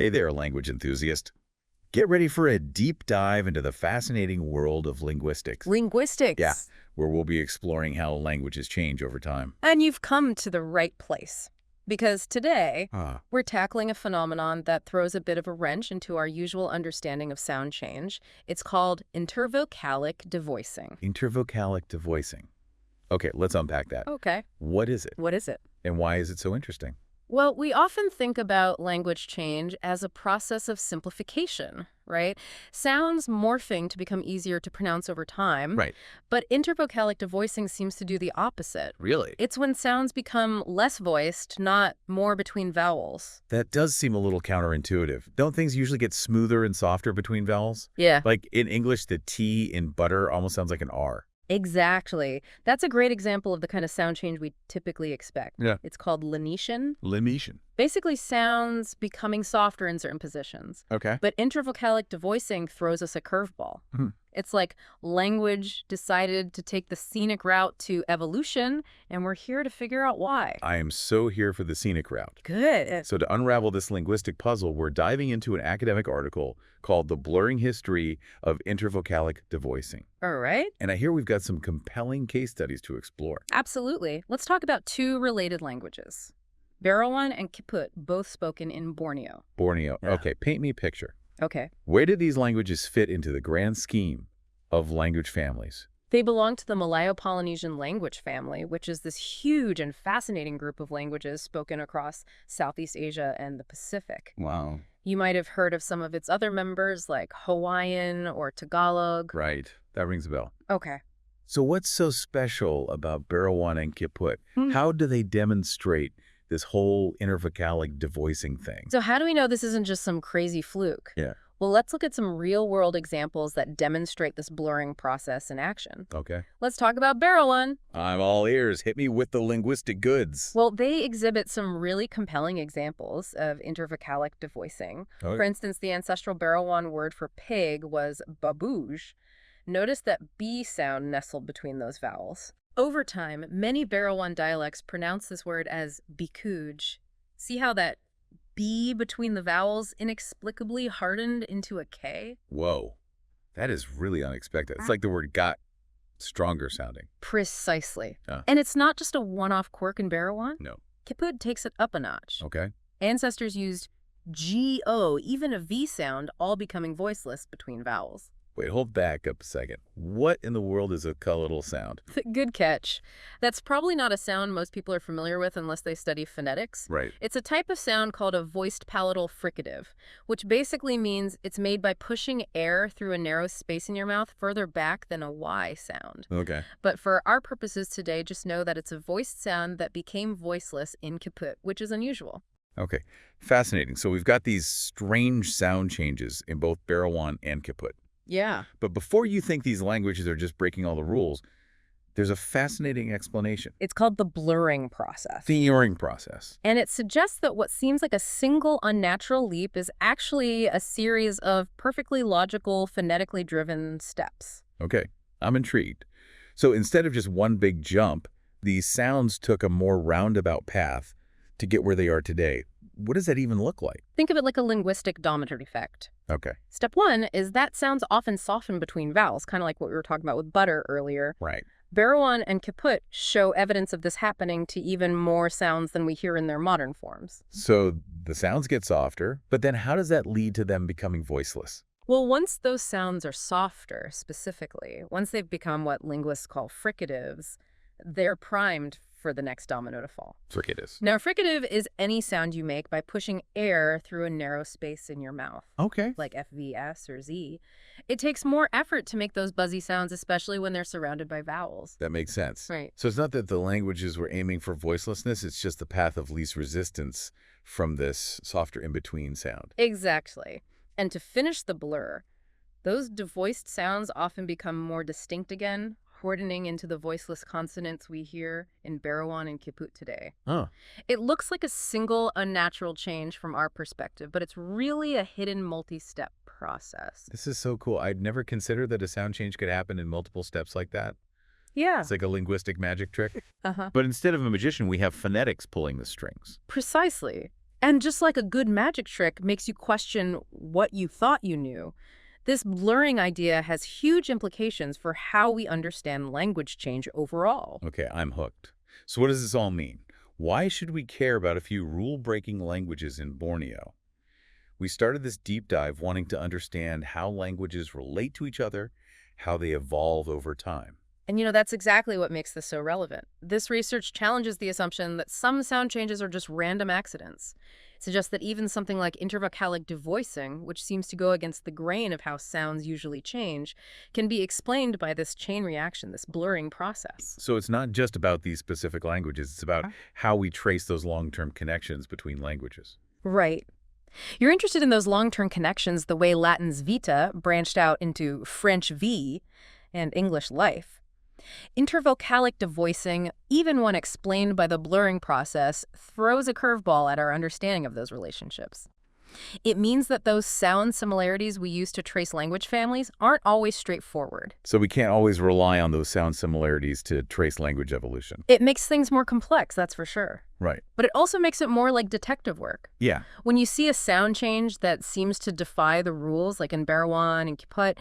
Hey there, language enthusiast. Get ready for a deep dive into the fascinating world of linguistics. Linguistics. Yeah, where we'll be exploring how languages change over time. And you've come to the right place. Because today, Ah, we're tackling a phenomenon that throws a bit of a wrench into our usual understanding of sound change. It's called intervocalic devoicing. intervocalic devoicing. Okay, let's unpack that. Okay, What is it, what is it? and why is it so interesting? Well, we often think about language change as a process of simplification, right? Sounds morphing to become easier to pronounce over time. Right. But intervocalic devoicing seems to do the opposite. Really? It's when sounds become less voiced, not more between vowels. That does seem a little counterintuitive. Don't things usually get smoother and softer between vowels? Yeah. Like in English, the T in butter almost sounds like an R. Exactly. That's a great example of the kind of sound change we typically expect. Yeah. It's called lenation. Limation. Basically, sounds becoming softer in certain positions. Okay. But intervocalic devoicing throws us a curveball. Hmm. It's like language decided to take the scenic route to evolution, and we're here to figure out why. I am so here for the scenic route. Good. So to unravel this linguistic puzzle, we're diving into an academic article called The Blurring History of Intervocalic Devoicing. All right. And I hear we've got some compelling case studies to explore. Absolutely. Let's talk about two related languages. Berawan and Kiput, both spoken in Borneo. Borneo. Yeah. Okay, paint me a picture. Okay. Where do these languages fit into the grand scheme of language families? They belong to the Malayo-Polynesian language family, which is this huge and fascinating group of languages spoken across Southeast Asia and the Pacific. Wow. You might have heard of some of its other members, like Hawaiian or Tagalog. Right. That rings a bell. Okay. So what's so special about Berawan and Kiput? How do they demonstrate this whole intervocalic devoicing thing? So how do we know this isn't just some crazy fluke? Yeah. Well, let's look at some real-world examples that demonstrate this blurring process in action. Okay. Let's talk about Berawan. I'm all ears. Hit me with the linguistic goods. Well, they exhibit some really compelling examples of intervocalic devoicing. Okay. For instance, the ancestral Berawan word for pig was Beguš. Notice that B sound nestled between those vowels. Over time, many Berawan dialects pronounce this word as Beguj. See how that B between the vowels inexplicably hardened into a K? Whoa. That is really unexpected. It's like the word got stronger sounding. Precisely. Huh. And it's not just a one-off quirk in Berawan. No. Kiput takes it up a notch. Okay. Ancestors used G-O, even a V sound, all becoming voiceless between vowels. Wait, hold back up a second. What in the world is a cullidal sound? Good catch. That's probably not a sound most people are familiar with unless they study phonetics. Right. It's a type of sound called a voiced palatal fricative, which basically means it's made by pushing air through a narrow space in your mouth further back than a Y sound. Okay. But for our purposes today, just know that it's a voiced sound that became voiceless in Kiput, which is unusual. Okay. Fascinating. So we've got these strange sound changes in both Berawan and Kiput. Yeah. But before you think these languages are just breaking all the rules, there's a fascinating explanation. It's called the blurring process. The blurring process. And it suggests that what seems like a single unnatural leap is actually a series of perfectly logical, phonetically driven steps. Okay. I'm intrigued. So instead of just one big jump, these sounds took a more roundabout path to get where they are today. What does that even look like? Think of it like a linguistic Doppler effect. Okay. Step one is that sounds often soften between vowels, kind of like what we were talking about with butter earlier. Right. Berawan and Kiput show evidence of this happening to even more sounds than we hear in their modern forms. So the sounds get softer, but then how does that lead to them becoming voiceless? Well, once those sounds are softer, specifically, once they've become what linguists call fricatives, they're primed for the next domino to fall. Fricatives. Now, a fricative is any sound you make by pushing air through a narrow space in your mouth, Okay. like FVS or Z. It takes more effort to make those buzzy sounds, especially when they're surrounded by vowels. That makes sense. Right. So it's not that the languages were aiming for voicelessness, it's just the path of least resistance from this softer in-between sound. Exactly. And to finish the blur, those devoiced sounds often become more distinct again, hardening into the voiceless consonants we hear in Berawan and Kiput today. Oh. It looks like a single unnatural change from our perspective, but it's really a hidden multi-step process. This is so cool. I'd never considered that a sound change could happen in multiple steps like that. Yeah. It's like a linguistic magic trick. Uh-huh. But instead of a magician, we have phonetics pulling the strings. Precisely. And just like a good magic trick makes you question what you thought you knew, this blurring idea has huge implications for how we understand language change overall. Okay, I'm hooked. So what does this all mean? Why should we care about a few rule-breaking languages in Borneo? We started this deep dive wanting to understand how languages relate to each other, how they evolve over time. And that's exactly what makes this so relevant. This research challenges the assumption that some sound changes are just random accidents. It suggests that even something like intervocalic devoicing, which seems to go against the grain of how sounds usually change, can be explained by this chain reaction, this blurring process. So it's not just about these specific languages, it's about how we trace those long-term connections between languages. Right. You're interested in those long-term connections the way Latin's vita branched out into French vie and English life. Intervocalic devoicing, even when explained by the blurring process, throws a curveball at our understanding of those relationships. It means that those sound similarities we use to trace language families aren't always straightforward. So we can't always rely on those sound similarities to trace language evolution. It makes things more complex, that's for sure. Right. But it also makes it more like detective work. Yeah. When you see a sound change that seems to defy the rules, like in Berawan and Kiput,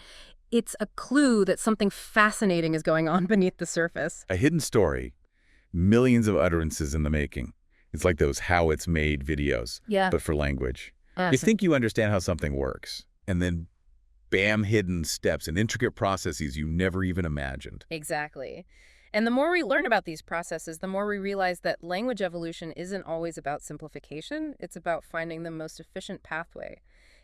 it's a clue that something fascinating is going on beneath the surface. A hidden story, millions of utterances in the making. It's like those how it's made videos, but for language. You think you understand how something works, and then bam, hidden steps and intricate processes you never even imagined. Exactly. And the more we learn about these processes, the more we realize that language evolution isn't always about simplification. It's about finding the most efficient pathway,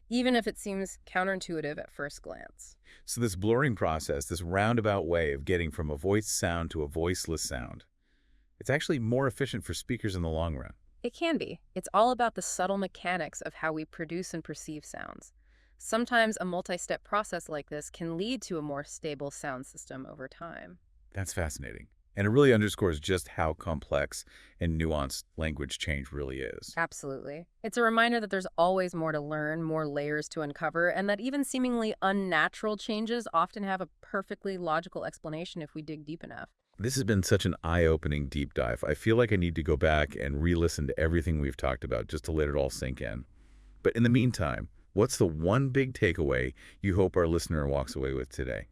even if it seems counterintuitive at first glance. So this blurring process, this roundabout way of getting from a voiced sound to a voiceless sound, it's actually more efficient for speakers in the long run. It can be. It's all about the subtle mechanics of how we produce and perceive sounds. Sometimes a multi-step process like this can lead to a more stable sound system over time. That's fascinating. And it really underscores just how complex and nuanced language change really is. Absolutely. It's a reminder that there's always more to learn, more layers to uncover, and that even seemingly unnatural changes often have a perfectly logical explanation if we dig deep enough. This has been such an eye-opening deep dive. I feel like I need to go back and re-listen to everything we've talked about just to let it all sink in. But in the meantime, what's the one big takeaway you hope our listener walks away with today?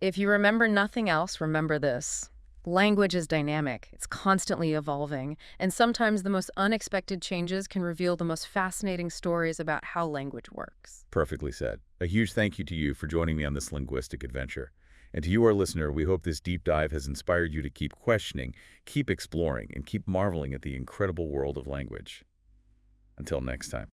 If you remember nothing else, remember this. Language is dynamic. It's constantly evolving, and sometimes the most unexpected changes can reveal the most fascinating stories about how language works. Perfectly said. A huge thank you to you for joining me on this linguistic adventure. And to you, our listener, we hope this deep dive has inspired you to keep questioning, keep exploring, and keep marveling at the incredible world of language. Until next time.